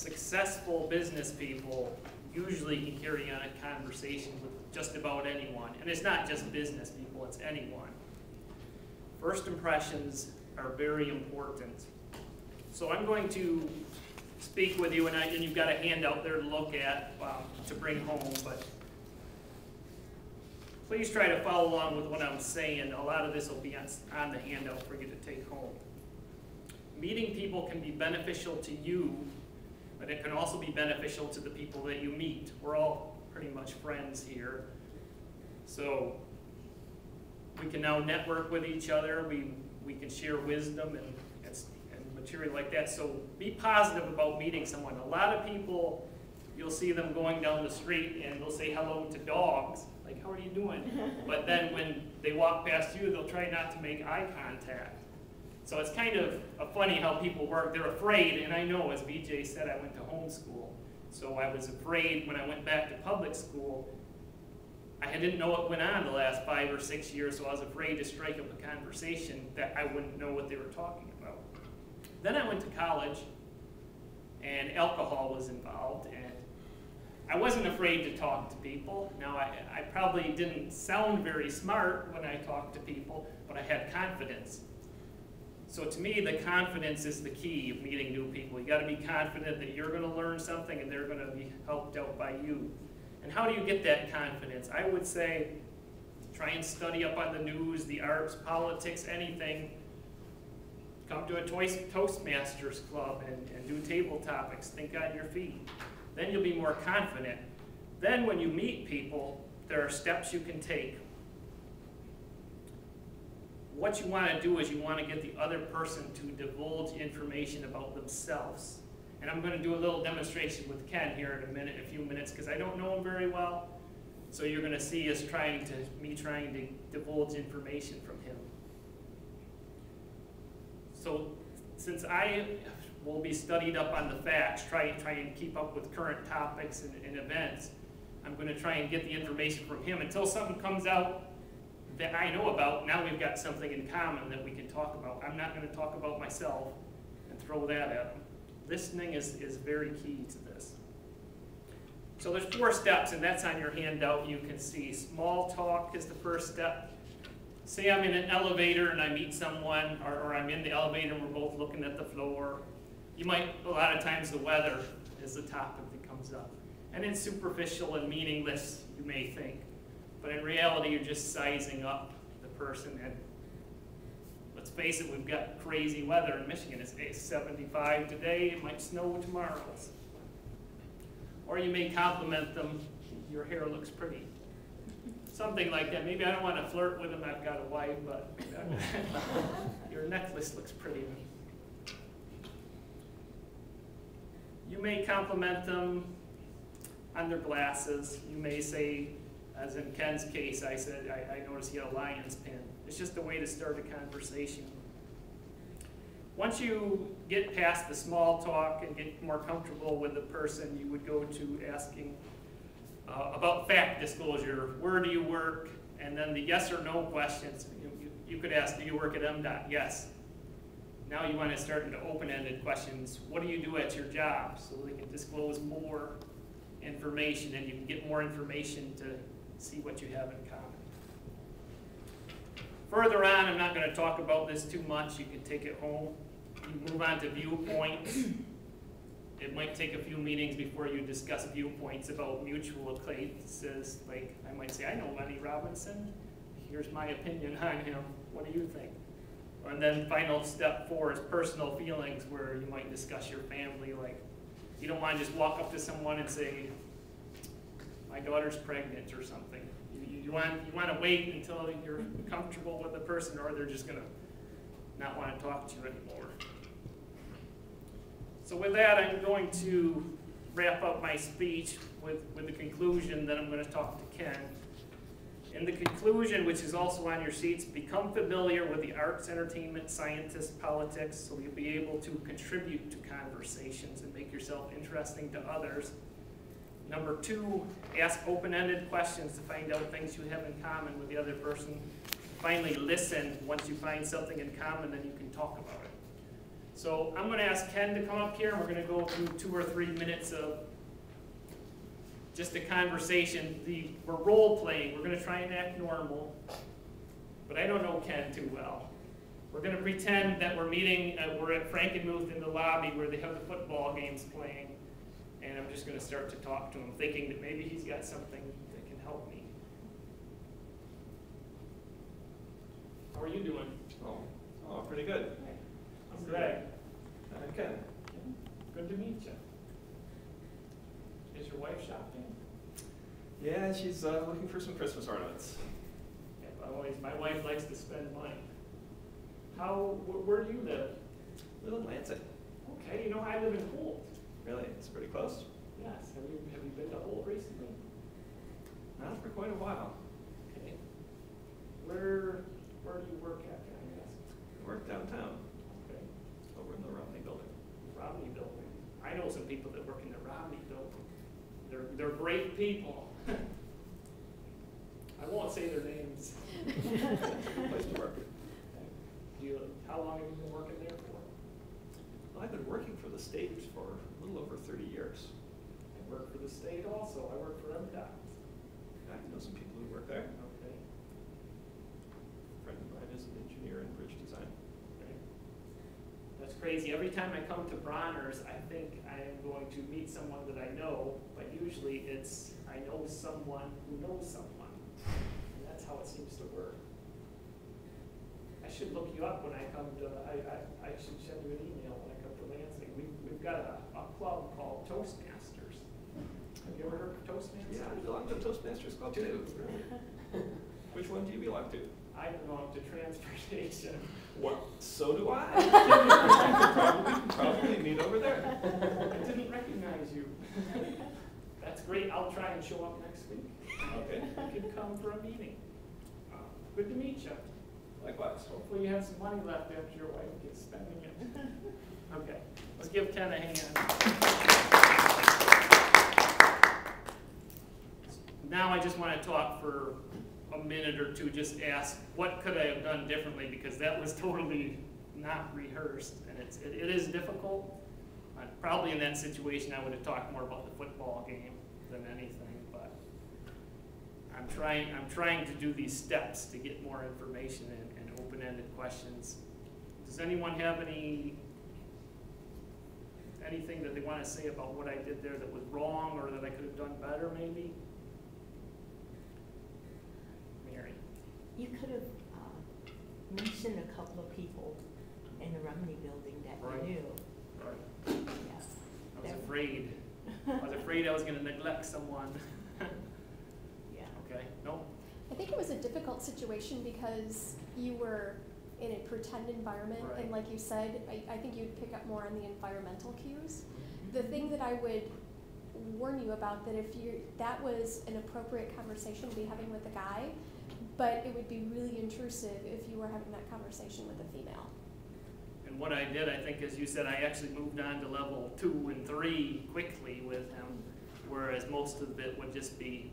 successful business people usually can carry on a conversation with just about anyone. And it's not just business people, it's anyone. First impressions are very important. So I'm going to speak with you, and you've got a handout there to look at to bring home, but please try to follow along with what I'm saying. A lot of this will be on the handout for you to take home. Meeting people can be beneficial to you, but it can also be beneficial to the people that you meet. We're all pretty much friends here. So we can now network with each other. We can share wisdom and material like that. So be positive about meeting someone. A lot of people, you'll see them going down the street and they'll say hello to dogs, like, how are you doing? But then when they walk past you, they'll try not to make eye contact. So it's kind of funny how people work. They're afraid, and I know, as BJ said, I went to homeschool. So I was afraid when I went back to public school. I didn't know what went on the last 5 or 6 years, so I was afraid to strike up a conversation that I wouldn't know what they were talking about. Then I went to college, and alcohol was involved, and I wasn't afraid to talk to people. Now, I probably didn't sound very smart when I talked to people, but I had confidence. So to me, the confidence is the key of meeting new people. You got to be confident that you're going to learn something and they're going to be helped out by you. And how do you get that confidence? I would say try and study up on the news, the arts, politics, anything. Come to a Toastmasters club and do table topics. Think on your feet. Then you'll be more confident. Then when you meet people, there are steps you can take. What you want to do is you want to get the other person to divulge information about themselves. And I'm going to do a little demonstration with Ken here in a few minutes, because I don't know him very well. So you're going to see us trying to divulge information from him. So since I will be studied up on the facts, try and keep up with current topics and events, I'm going to try and get the information from him until something comes out that I know about. Now we've got something in common that we can talk about. I'm not going to talk about myself and throw that at him. Listening is very key to this. So there's 4 steps, and that's on your handout. You can see small talk is the first step. Say I'm in an elevator and I meet someone, or I'm in the elevator and we're both looking at the floor. You might, a lot of times the weather is the topic that comes up. And it's superficial and meaningless, you may think. But in reality, you're just sizing up the person. And let's face it, we've got crazy weather in Michigan. It's 75 today, it might snow tomorrow. Or you may compliment them, your hair looks pretty. Something like that. Maybe I don't want to flirt with them, I've got a wife, but your necklace looks pretty. You may compliment them on their glasses. You may say, as in Ken's case, I said, I noticed he had a lion's pin. It's just a way to start a conversation. Once you get past the small talk and get more comfortable with the person, you would go to asking about fact disclosure. Where do you work? And then the yes or no questions. You could ask, do you work at MDOT? Yes. Now you want to start into open-ended questions. What do you do at your job? So they can disclose more information, and you can get more information to see what you have in common. Further on, I'm not going to talk about this too much. You can take it home. You move on to viewpoints. It might take a few meetings before you discuss viewpoints about mutual acquaintances. Like, I might say, I know Lenny Robinson. Here's my opinion on him. What do you think? And then final step 4 is personal feelings, where you might discuss your family. Like, you don't want to just walk up to someone and say, my daughter's pregnant or something. You want to wait until you're comfortable with the person, or they're just going to not want to talk to you anymore. So with that, I'm going to wrap up my speech with the conclusion that I'm going to talk to Ken. In the conclusion, which is also on your sheets, become familiar with the arts, entertainment, scientists, politics, so you'll be able to contribute to conversations and make yourself interesting to others. Number 2, ask open-ended questions to find out things you have in common with the other person. Finally, listen. Once you find something in common, then you can talk about it. So I'm gonna ask Ken to come up here, and we're gonna go through 2 or 3 minutes of just a conversation. We're role playing, we're gonna try and act normal, but I don't know Ken too well. We're gonna pretend that we're meeting, we're at Frankenmuth in the lobby where they have the football games playing, and I'm just gonna start to talk to him, thinking that maybe he's got something that can help me. How are you doing? Oh, pretty good. I'm Greg. Ken. Good to meet you. Is your wife shopping? Yeah, she's looking for some Christmas ornaments. Yeah, my wife likes to spend money. Where do you live? Live in Lansing. Okay, you know I live in Holt. Really? It's pretty close. Yes. Have you been to Holt recently? Not for quite a while. Okay. Where do you work at, can I ask? I work downtown. Okay. Over in the Romney building. Romney building. I know some people that work in the Romney building. They're great people. I won't say their names. Place to work. How long have you been working there for? Well, I've been working for the state for a little over 30 years. I work for the state also. I work for MDOT. I know some people who work there. Okay. A friend of mine is an engineer in bridge design. Okay. That's crazy. Every time I come to Bronner's, I think I am going to meet someone that I know, but usually it's I know someone who knows someone. And that's how it seems to work. I should look you up when I come to, I should send you an email when I come to Lansing. We've got a club called Toastmasters. Have you ever heard of Toastmasters? Yeah, I belong to Toastmasters Club too. Which one do you belong to? I belong to transportation. What? So do I. Probably meet over there. I didn't recognize you. That's great. I'll try and show up next week. Okay. You can come for a meeting. Good to meet you. Likewise. Hopefully you have some money left after your wife gets spending it. Okay, let's give Ken a hand. Now I just want to talk for a minute or two, just ask what could I have done differently, because that was totally not rehearsed, and it is difficult. Probably in that situation I would have talked more about the football game than anything, but I'm trying to do these steps to get more information and open-ended questions. Does anyone have anything that they want to say about what I did there that was wrong or that I could have done better, maybe? Mary. You could have mentioned a couple of people in the Romney building that Right. you knew. Right. Yes. I was afraid. I was afraid I was going to neglect someone. Yeah. Okay. No. I think it was a difficult situation because you were in a pretend environment, Right. and like you said, I think you'd pick up more on the environmental cues. The thing that I would warn you about, that was an appropriate conversation to be having with a guy, but it would be really intrusive if you were having that conversation with a female. And what I did, I think, as you said, I actually moved on to level 2 and 3 quickly with him, whereas most of it would just be,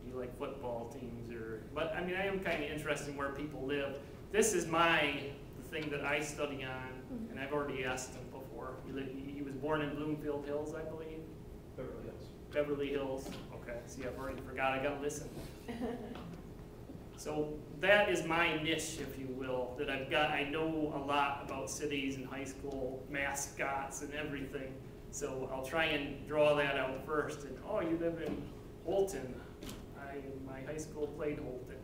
do you like football teams, or, but I mean, I am kind of interested in where people live. This is the thing that I study on, and I've already asked him before. He was born in Bloomfield Hills, I believe. Beverly Hills. Beverly Hills. Okay, see, I've already forgot. I gotta listen. So that is my niche, if you will, that I know a lot about cities and high school mascots and everything. So I'll try and draw that out first. And oh, you live in Holton. My high school played Holton.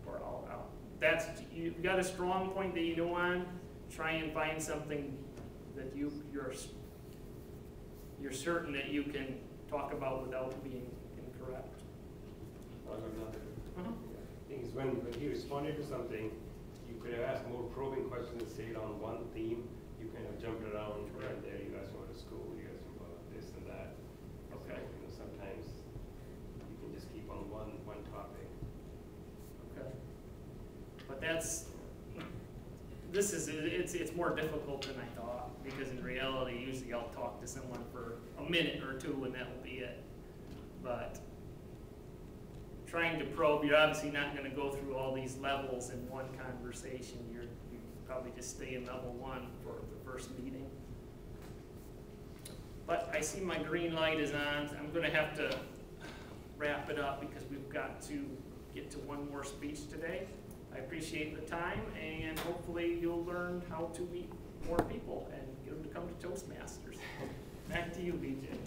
Or you've got a strong point that you know on. Try and find something that you're certain that you can talk about without being incorrect. Thing is, when he responded to something, you could have asked more probing questions and stayed on one theme. You kind of jumped around here and there. You guys went to school, you guys went about this and that. Okay. So, sometimes you can just keep on one topic. Okay. But it's more difficult than I thought, because in reality, usually I'll talk to someone for a minute or two and that'll be it. But trying to probe, you're obviously not going to go through all these levels in one conversation. You probably just stay in level 1 for the first meeting. But I see my green light is on. I'm gonna have to wrap it up because we've got to get to one more speech today. I appreciate the time, and hopefully you'll learn how to meet more people and get them to come to Toastmasters. Back to you, BJ.